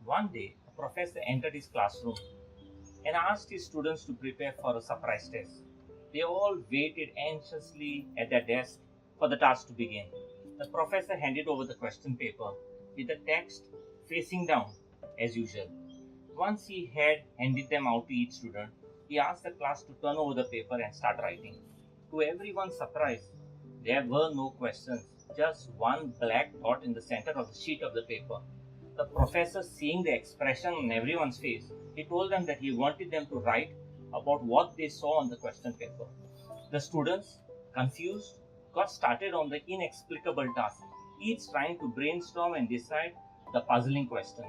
One day, a professor entered his classroom and asked his students to prepare for a surprise test. They all waited anxiously at their desk for the task to begin. The professor handed over the question paper with the text facing down, as usual. Once he had handed them out to each student, he asked the class to turn over the paper and start writing. To everyone's surprise, there were no questions, just one black dot in the center of the sheet of the paper. The professor, seeing the expression on everyone's face, he told them that he wanted them to write about what they saw on the question paper. The students, confused, got started on the inexplicable task, each trying to brainstorm and decide the puzzling question.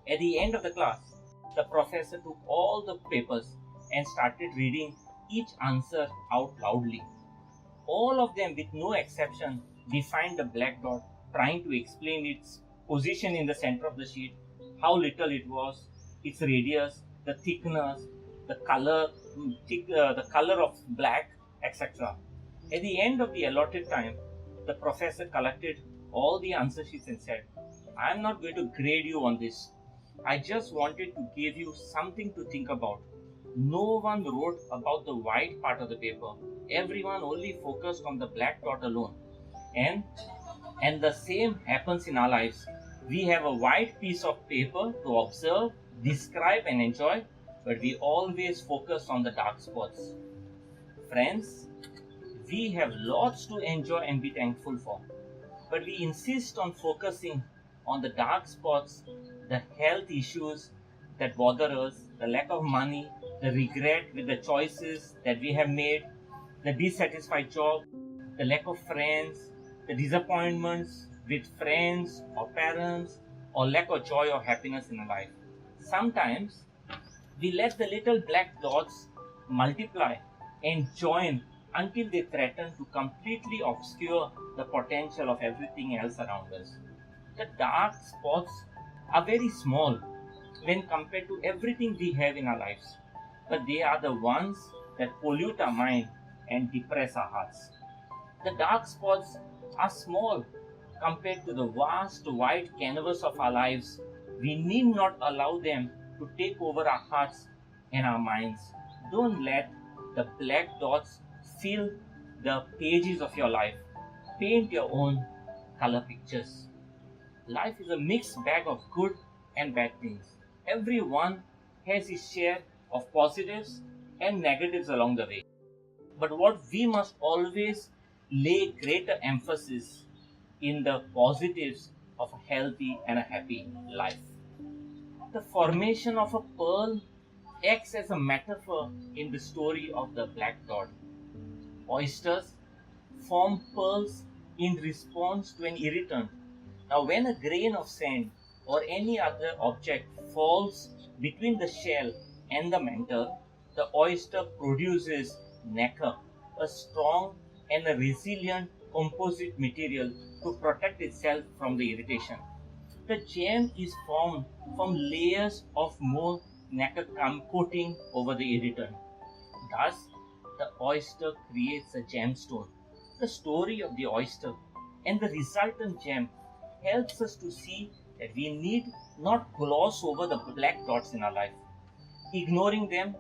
At the end of the class, the professor took all the papers and started reading each answer out loudly. All of them, with no exception, defined the black dot, trying to explain its position in the center of the sheet, how little it was, its radius, the thickness, the color of black, etc. At the end of the allotted time, the professor collected all the answer sheets and said, "I am not going to grade you on this. I just wanted to give you something to think about. No one wrote about the white part of the paper. Everyone only focused on the black dot alone. And and the same happens in our lives. We have a white piece of paper to observe, describe and enjoy, but we always focus on the dark spots. Friends, we have lots to enjoy and be thankful for, but we insist on focusing on the dark spots, the health issues that bother us, the lack of money, the regret with the choices that we have made, the dissatisfied job, the lack of friends, the disappointments with friends or parents, or lack of joy or happiness in life. Sometimes we let the little black dots multiply and join until they threaten to completely obscure the potential of everything else around us. The dark spots are very small when compared to everything we have in our lives, but they are the ones that pollute our mind and depress our hearts. The dark spots are small compared to the vast white canvas of our lives. We need not allow them to take over our hearts and our minds. Don't let the black dots fill the pages of your life. Paint your own color pictures. Life is a mixed bag of good and bad things. Everyone has his share of positives and negatives along the way. But what we must always lay greater emphasis in the positives of a healthy and a happy life. The formation of a pearl acts as a metaphor in the story of the black dot. Oysters form pearls in response to an irritant. Now, when a grain of sand or any other object falls between the shell and the mantle, the oyster produces nacre, a strong and a resilient composite material to protect itself from the irritation. The gem is formed from layers of more nacre coating over the irritant. Thus, the oyster creates a gemstone. The story of the oyster and the resultant gem helps us to see that we need not gloss over the black dots in our life. Ignoring them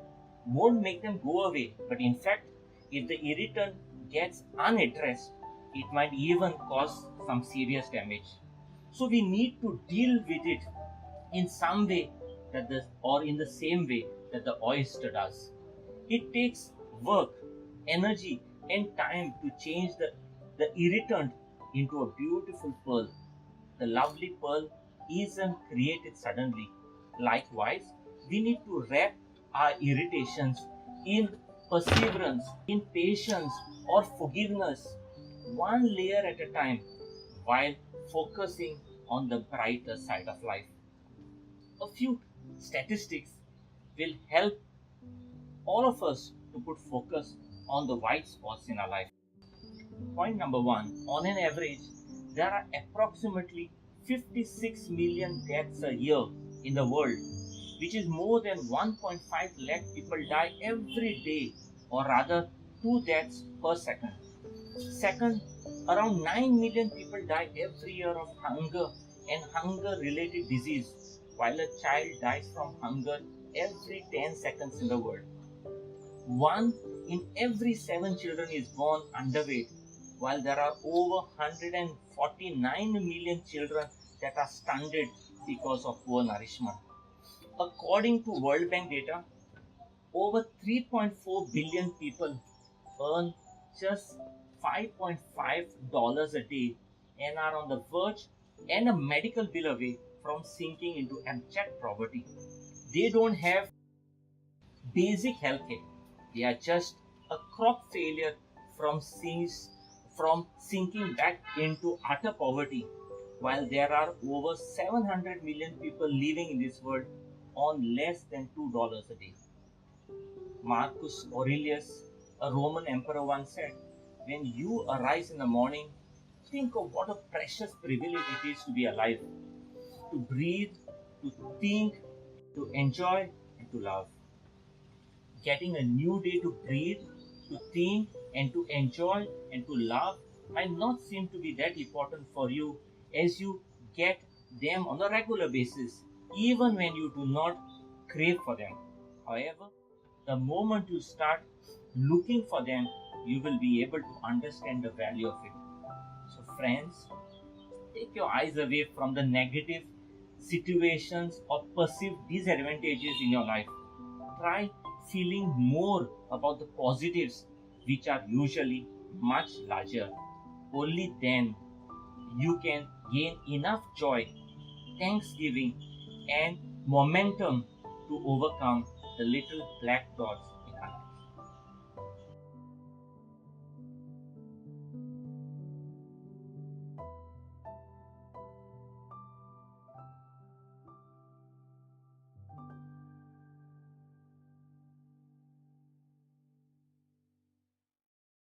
won't make them go away, but in fact, if the irritant gets unaddressed, it might even cause some serious damage. So we need to deal with it in some way or in the same way that the oyster does. It takes work, energy, and time to change the irritant into a beautiful pearl. The lovely pearl isn't created suddenly. Likewise, we need to wrap our irritations in perseverance, in patience, or forgiveness, one layer at a time, while focusing on the brighter side of life. A few statistics will help all of us to put focus on the white spots in our life. Point number one, on an average, there are approximately 56 million deaths a year in the world, which is more than 1.5 lakh people die every day, or rather 2 deaths per second. Second, around 9 million people die every year of hunger and hunger related disease, while a child dies from hunger every 10 seconds in the world. 1 in every 7 children is born underweight, while there are over 149 million children that are stunted because of poor nourishment. According to World Bank data, over 3.4 billion people earn just $5.5 a day and are on the verge and a medical bill away from sinking into abject poverty. They don't have basic health care. They are just a crop failure from sinking back into utter poverty, while there are over 700 million people living in this world on less than $2 a day. Marcus Aurelius, a Roman emperor, once said, "When you arise in the morning, think of what a precious privilege it is to be alive, to breathe, to think, to enjoy, and to love." Getting a new day to breathe, to think, and to enjoy and to love might not seem to be that important for you as you get them on a regular basis, even when you do not crave for them. However, the moment you start looking for them, you will be able to understand the value of it. So, friends, take your eyes away from the negative situations or perceived disadvantages in your life. Try feeling more about the positives, which are usually much larger. Only then you can gain enough joy, thanksgiving, and momentum to overcome the little black dots